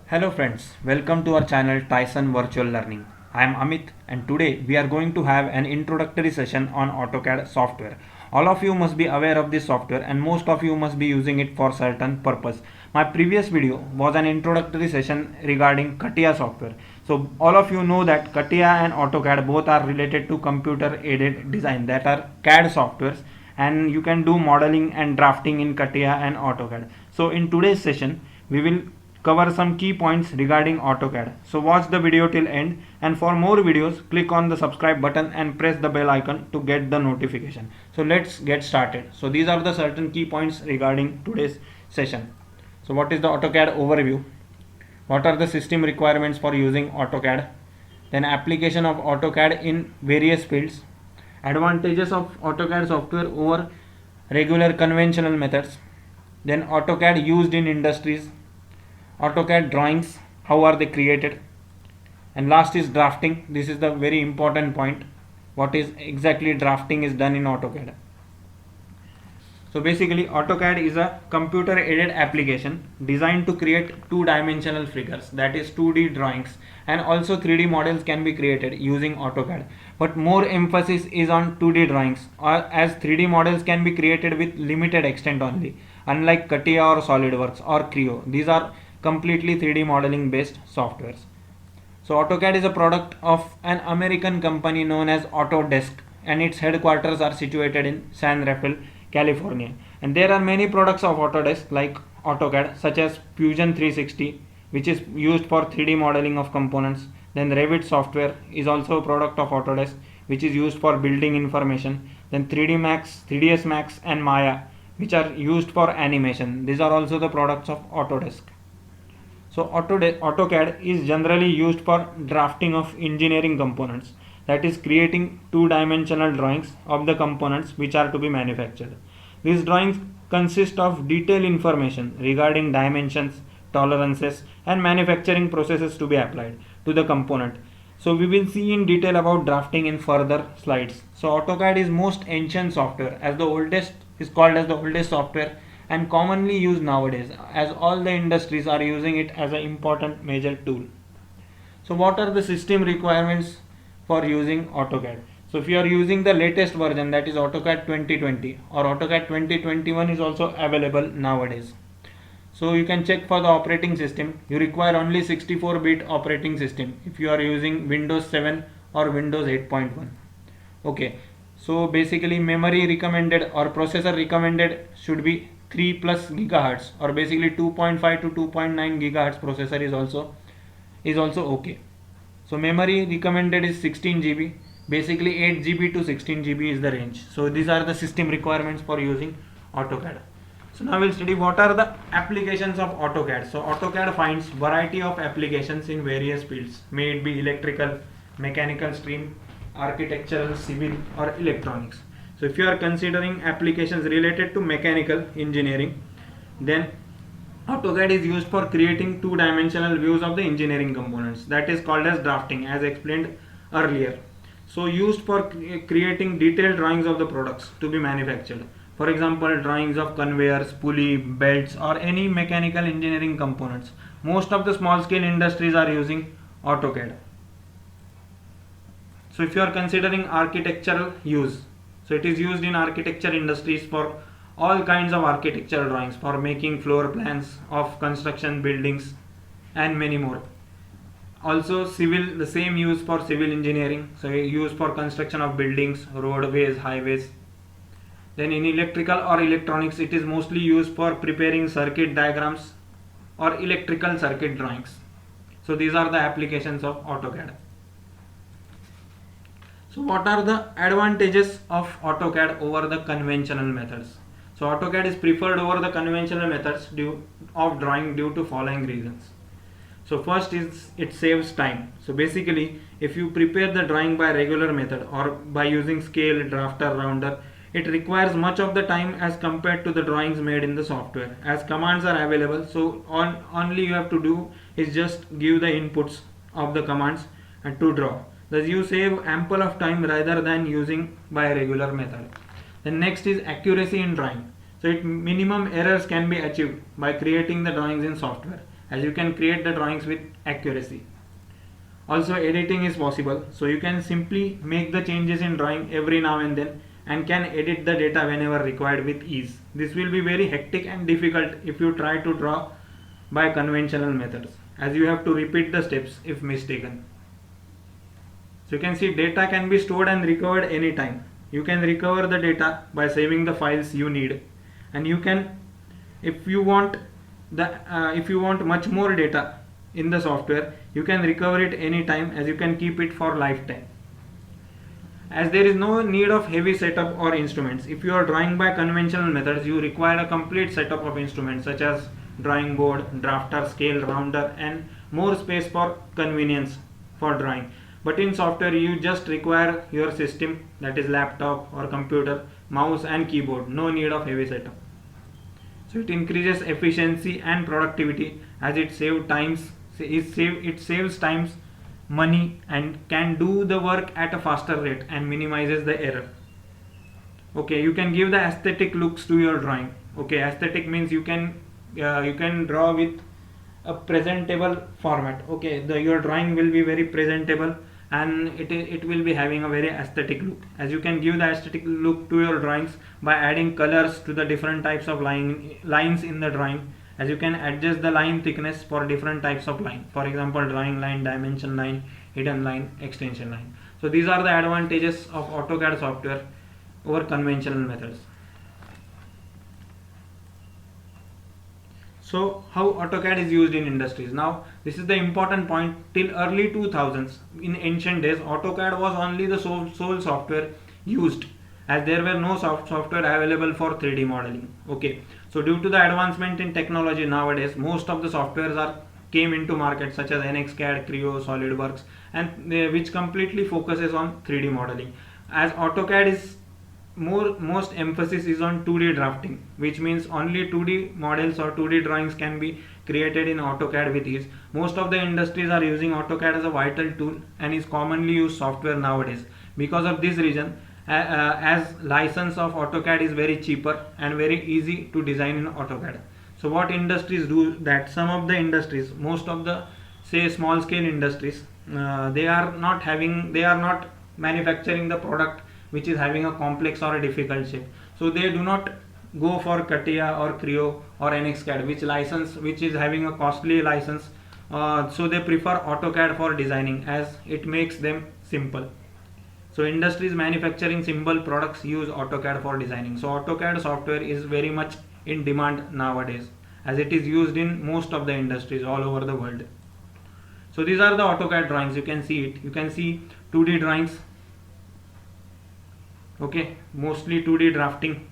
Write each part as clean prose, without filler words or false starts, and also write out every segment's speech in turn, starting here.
Hello friends, welcome to our channel Tyson Virtual Learning. I am Amit and today we are going to have an introductory session on AutoCAD software. All of you must be aware of this software and most of you must be using it for certain purpose. My previous video was an introductory session regarding CATIA software. So all of you know that CATIA and AutoCAD both are related to computer aided design, that are CAD softwares, and you can do modeling and drafting in CATIA and AutoCAD. So in today's session we will cover some key points regarding AutoCAD. So watch the video till end, and for more videos click on the subscribe button and press the bell icon to get the notification. So let's get started. So these are the certain key points regarding today's session. So what is the AutoCAD overview? What are the system requirements for using AutoCAD? Then application of AutoCAD in various fields. Advantages of AutoCAD software over regular conventional methods. Then AutoCAD used in industries. AutoCAD drawings, how are they created? And last is drafting. This is the very important point. What is exactly drafting is done in AutoCAD. So basically AutoCAD is a computer aided application designed to create two-dimensional figures, that is 2D drawings, and also 3D models can be created using AutoCAD. But more emphasis is on 2D drawings, as 3D models can be created with limited extent only, unlike CATIA or SolidWorks or Creo. These are completely 3D modeling based softwares. So AutoCAD is a product of an American company known as Autodesk, and its headquarters are situated in San Rafael, California. And there are many products of Autodesk like AutoCAD such as Fusion 360, which is used for 3D modeling of components. Then Revit software is also a product of Autodesk, which is used for building information. Then 3D Max, 3ds Max and Maya, which are used for animation. These are also the products of Autodesk. So AutoCAD is generally used for drafting of engineering components, that is creating two-dimensional drawings of the components which are to be manufactured. These drawings consist of detailed information regarding dimensions, tolerances and manufacturing processes to be applied to the component. So we will see in detail about drafting in further slides. So AutoCAD is most ancient software, as the oldest is called as the oldest software and commonly used nowadays, as all the industries are using it as an important major tool. So what are the system requirements for using AutoCAD? So if you are using the latest version, that is AutoCAD 2020 or AutoCAD 2021 is also available nowadays. So you can check for the operating system. You require only 64-bit operating system if you are using Windows 7 or Windows 8.1. Okay, so basically memory recommended or processor recommended should be 3 plus gigahertz, or basically 2.5 to 2.9 gigahertz processor is also okay. So memory recommended is 16 GB, basically 8 GB to 16 GB is the range. So these are the system requirements for using AutoCAD. So now we'll study what are the applications of AutoCAD. So AutoCAD finds variety of applications in various fields, may it be electrical, mechanical stream, architectural, civil or electronics. So if you are considering applications related to mechanical engineering, then AutoCAD is used for creating two-dimensional views of the engineering components, that is called as drafting, as explained earlier. So used for creating detailed drawings of the products to be manufactured. For example, drawings of conveyors, pulley, belts or any mechanical engineering components. Most of the small scale industries are using AutoCAD. So if you are considering architectural use, so it is used in architecture industries for all kinds of architectural drawings, for making floor plans of construction buildings and many more. Also civil, the same use for civil engineering, so used for construction of buildings, roadways, highways. Then in electrical or electronics, it is mostly used for preparing circuit diagrams or electrical circuit drawings. So these are the applications of AutoCAD. So what are the advantages of AutoCAD over the conventional methods? So AutoCAD is preferred over the conventional methods of drawing due to following reasons. So first is it saves time. So basically if you prepare the drawing by regular method or by using scale, drafter, rounder, it requires much of the time as compared to the drawings made in the software, as commands are available. So only you have to do is just give the inputs of the commands and to draw. Thus you save ample of time rather than using by a regular method. The next is accuracy in drawing. So minimum errors can be achieved by creating the drawings in software, as you can create the drawings with accuracy. Also editing is possible, so you can simply make the changes in drawing every now and then and can edit the data whenever required with ease. This will be very hectic and difficult if you try to draw by conventional methods, as you have to repeat the steps if mistaken. So you can see data can be stored and recovered anytime. You can recover the data by saving the files you need, and you can, if you want much more data in the software, you can recover it anytime, as you can keep it for lifetime. As there is no need of heavy setup or instruments. If you are drawing by conventional methods, you require a complete setup of instruments such as drawing board, drafter, scale, rounder, and more space for convenience for drawing. But in software you just require your system, that is laptop or computer, mouse and keyboard. No need of heavy setup. So it increases efficiency and productivity, as it saves times, money, and can do the work at a faster rate and minimizes the error. Okay, you can give the aesthetic looks to your drawing. Okay, aesthetic means you can draw with a presentable format. Okay, your drawing will be very presentable and it will be having a very aesthetic look, as you can give the aesthetic look to your drawings by adding colors to the different types of lines in the drawing, as you can adjust the line thickness for different types of line, for example drawing line, dimension line, hidden line, extension line. So these are the advantages of AutoCAD software over conventional methods. So how AutoCAD is used in industries. Now this is the important point. Till early 2000s, in ancient days, AutoCAD was only the sole software used, as there were no software available for 3D modeling. Okay, so due to the advancement in technology nowadays, most of the softwares came into market, such as NXCAD, Creo, SolidWorks, and which completely focuses on 3D modeling. As AutoCAD is most emphasis is on 2D drafting, which means only 2D models or 2D drawings can be created in AutoCAD with ease. Most of the industries are using AutoCAD as a vital tool and is commonly used software nowadays. Because of this reason, as license of AutoCAD is very cheaper and very easy to design in AutoCAD. So what industries do that? Some of the industries, most of the say small scale industries, they are not manufacturing the product which is having a complex or a difficult shape. So they do not go for CATIA or Creo or NXCAD, which is having a costly license. So they prefer AutoCAD for designing, as it makes them simple. So industries manufacturing simple products use AutoCAD for designing. So AutoCAD software is very much in demand nowadays, as it is used in most of the industries all over the world. So these are the AutoCAD drawings. You can see it. You can see 2D drawings. Okay, mostly 2D drafting.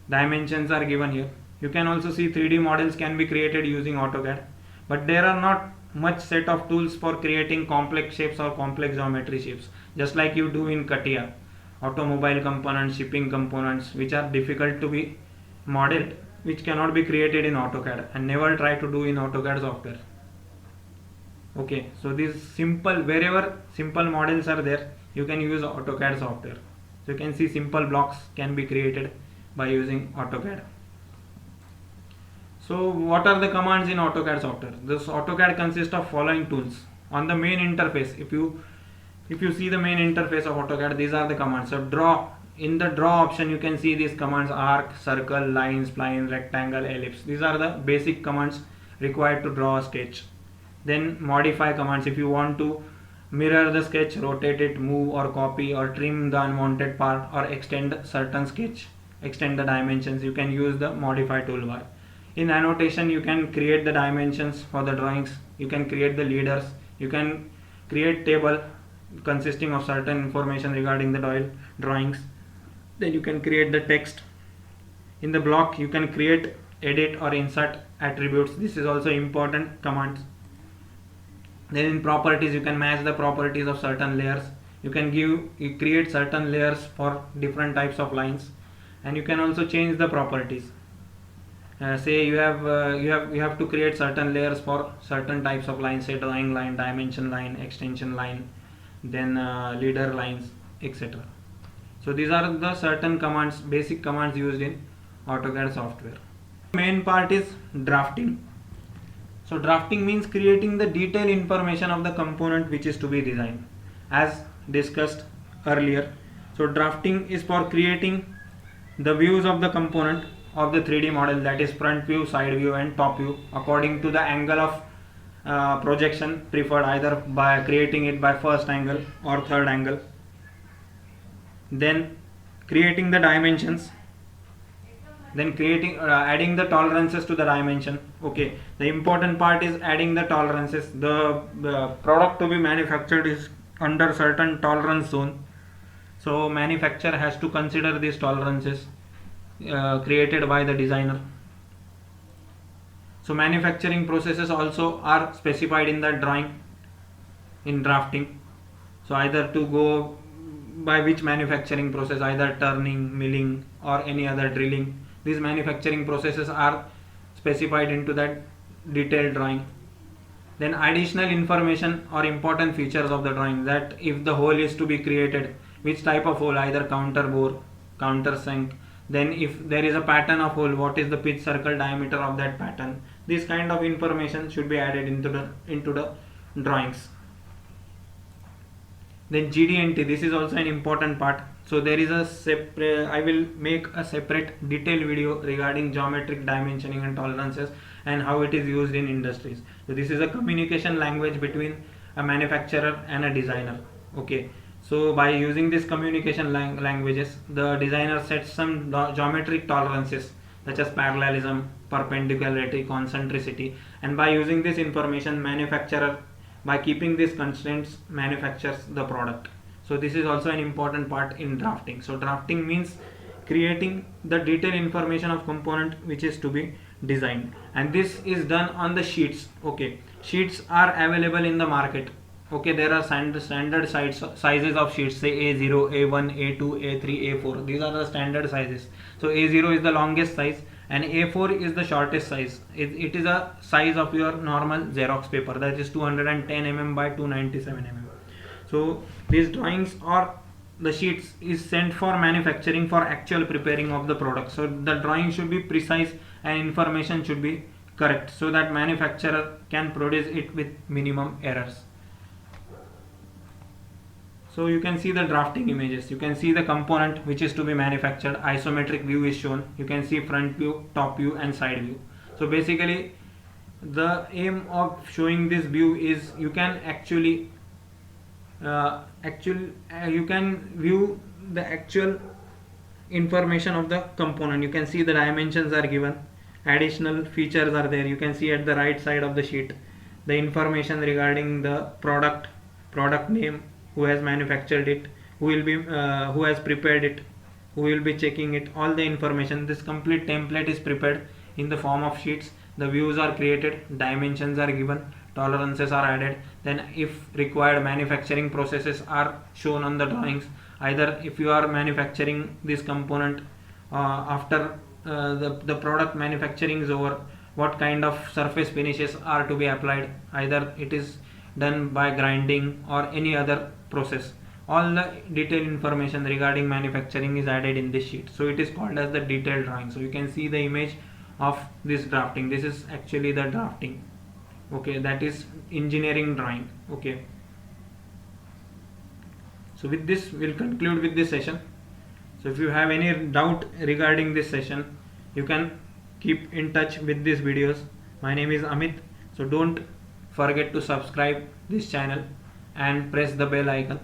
Dimensions are given here. You can also see 3D models can be created using AutoCAD, but there are not much set of tools for creating complex shapes or complex geometry shapes, just like you do in CATIA. Automobile components, shipping components, which are difficult to be modeled, which cannot be created in AutoCAD, and never try to do in AutoCAD software. Okay, so these wherever simple models are there, you can use AutoCAD software. So you can see simple blocks can be created by using AutoCAD. So what are the commands in AutoCAD software? This AutoCAD consists of following tools. On the main interface, if you see the main interface of AutoCAD, these are the commands. So draw, in the draw option you can see these commands: arc, circle, line, spline, rectangle, ellipse. These are the basic commands required to draw a sketch. Then modify commands. If you want to mirror the sketch, rotate it, move or copy or trim the unwanted part, or extend certain sketch, extend the dimensions, you can use the modify toolbar. In annotation, you can create the dimensions for the drawings, you can create the leaders, you can create table consisting of certain information regarding the drawings. Then you can create the text. In the block, you can create, edit or insert attributes. This is also important commands. Then in properties, you can match the properties of certain layers. You create certain layers for different types of lines, and you can also change the properties. Say you have to create certain layers for certain types of lines, say drawing line, dimension line, extension line, then leader lines, etc. So these are the certain commands, basic commands used in AutoCAD software. Main part is drafting. So drafting means creating the detailed information of the component which is to be designed, as discussed earlier. So drafting is for creating the views of the component of the 3D model, that is front view, side view and top view, according to the angle of projection preferred, either by creating it by first angle or third angle. Then creating the dimensions, then creating adding the tolerances to the dimension. Okay, the important part is adding the tolerances. The product to be manufactured is under certain tolerance zone, so manufacturer has to consider these tolerances created by the designer. So manufacturing processes also are specified in the drawing, in drafting. So either to go by which manufacturing process, either turning, milling or any other drilling, these manufacturing processes are specified into that detailed drawing. Then additional information or important features of the drawing, that if the hole is to be created, which type of hole, either counter bore, counter sink, then if there is a pattern of hole, what is the pitch circle diameter of that pattern. This kind of information should be added into the drawings. Then GD&T, this is also an important part. So there is a separate, I will make a separate detailed video regarding geometric dimensioning and tolerances and how it is used in industries. So this is a communication language between a manufacturer and a designer. Okay, so by using this communication languages, the designer sets some geometric tolerances such as parallelism, perpendicularity, concentricity, and by using this information, manufacturer, by keeping these constraints, manufactures the product. So this is also an important part in drafting. So drafting means creating the detailed information of component which is to be designed, and this is done on the sheets. Okay, sheets are available in the market. Okay, there are standard sizes of sheets, say A0, A1, A2, A3, A4. These are the standard sizes. So A0 is the longest size and A4 is the shortest size. It is a size of your normal Xerox paper, that is 210 mm by 297 mm. So these drawings or the sheets is sent for manufacturing for actual preparing of the product. So the drawing should be precise and information should be correct, so that manufacturer can produce it with minimum errors. So you can see the drafting images. You can see the component which is to be manufactured. Isometric view is shown. You can see front view, top view and side view. So basically the aim of showing this view is you can actually you can view the actual information of the component. You can see the dimensions are given, additional features are there. You can see at the right side of the sheet the information regarding the product name, who has manufactured it, who will be who has prepared it, who will be checking it, all the information. This complete template is prepared in the form of sheets. The views are created, dimensions are given, tolerances are added, then if required manufacturing processes are shown on the drawings. Either if you are manufacturing this component after the product manufacturing is over, what kind of surface finishes are to be applied, either it is done by grinding or any other process. All the detailed information regarding manufacturing is added in this sheet. So it is called as the detailed drawing. So you can see the image of this drafting. This is actually the drafting. Okay, that is engineering drawing. Okay, so with this we'll conclude with this session. So if you have any doubt regarding this session, you can keep in touch with these videos. My name is Amit. So don't forget to subscribe this channel and press the bell icon